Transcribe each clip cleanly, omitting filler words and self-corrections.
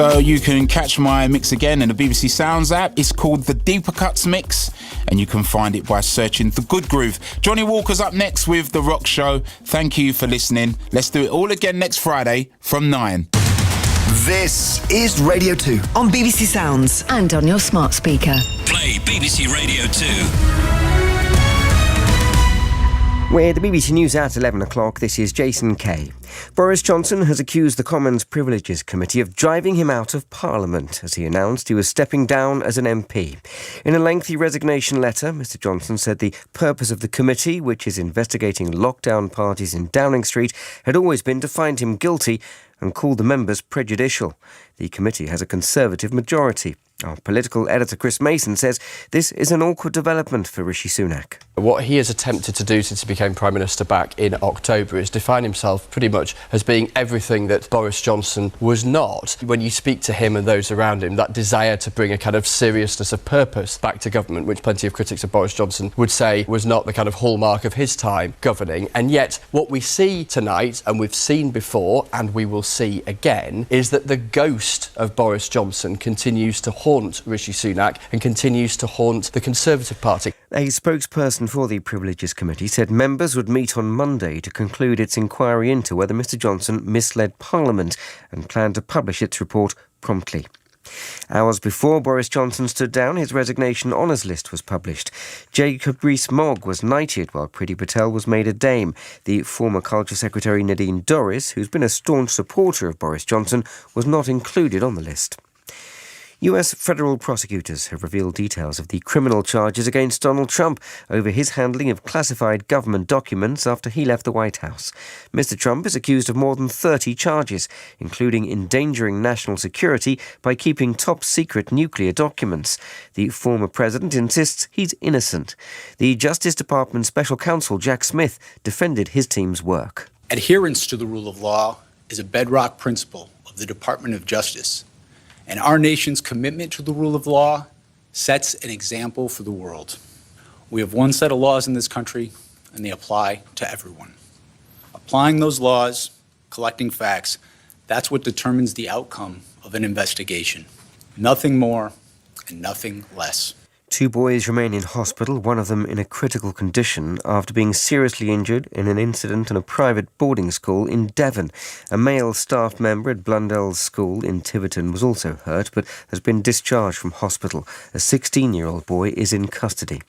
So you can catch my mix again in the BBC Sounds app. It's called the Deeper Cuts Mix, and you can find it by searching The Good Groove. Johnny Walker's up next with The Rock Show. Thank you for listening. Let's do it all again next Friday from 9. This is Radio 2 on BBC Sounds and on your smart speaker. Play BBC Radio 2. With the BBC News at 11 o'clock, this is Jason Kay. Boris Johnson has accused the Commons Privileges Committee of driving him out of Parliament as he announced he was stepping down as an MP. In a lengthy resignation letter, Mr Johnson said the purpose of the committee, which is investigating lockdown parties in Downing Street, had always been to find him guilty and called the members prejudicial. The committee has a Conservative majority. Our political editor Chris Mason says this is an awkward development for Rishi Sunak. What he has attempted to do since he became Prime Minister back in October is define himself pretty much as being everything that Boris Johnson was not. When you speak to him and those around him, that desire to bring a kind of seriousness of purpose back to government, which plenty of critics of Boris Johnson would say was not the kind of hallmark of his time governing. And yet what we see tonight, and we've seen before and we will see again, is that the ghost of Boris Johnson continues to haunt Rishi Sunak and continues to haunt the Conservative Party. A spokesperson for the Privileges Committee said members would meet on Monday to conclude its inquiry into whether Mr Johnson misled Parliament and planned to publish its report promptly. Hours before Boris Johnson stood down, his resignation honours list was published. Jacob Rees-Mogg was knighted while Priti Patel was made a Dame. The former Culture Secretary Nadine Dorries, who's been a staunch supporter of Boris Johnson, was not included on the list. US federal prosecutors have revealed details of the criminal charges against Donald Trump over his handling of classified government documents after he left the White House. Mr. Trump is accused of more than 30 charges, including endangering national security by keeping top-secret nuclear documents. The former president insists he's innocent. The Justice Department Special Counsel Jack Smith defended his team's work. Adherence to the rule of law is a bedrock principle of the Department of Justice. And our nation's commitment to the rule of law sets an example for the world. We have one set of laws in this country, and they apply to everyone. Applying those laws, collecting facts, that's what determines the outcome of an investigation. Nothing more and nothing less. 2 boys remain in hospital, one of them in a critical condition after being seriously injured in an incident in a private boarding school in Devon. A male staff member at Blundell's school in Tiverton was also hurt but has been discharged from hospital. A 16-year-old boy is in custody.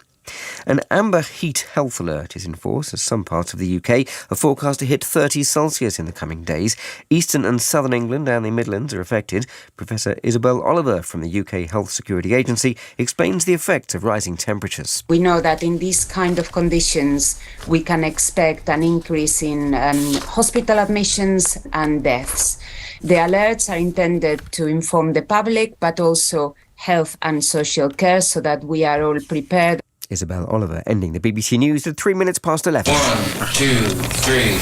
An amber heat health alert is in force as some parts of the UK are forecast to hit 30 Celsius in the coming days. Eastern and southern England and the Midlands are affected. Professor Isabel Oliver from the UK Health Security Agency explains the effects of rising temperatures. We know that in these kind of conditions we can expect an increase in hospital admissions and deaths. The alerts are intended to inform the public but also health and social care so that we are all prepared. Isabel Oliver ending the BBC News at 3 minutes past 11. 1, 2, 3.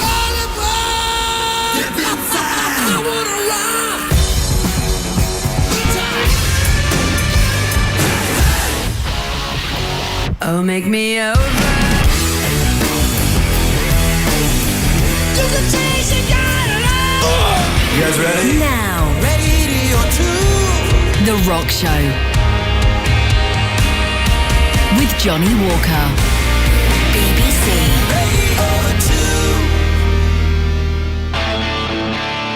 Oh, make me over. You guys ready? Now, Radio 2. The Rock Show. With Johnny Walker. BBC.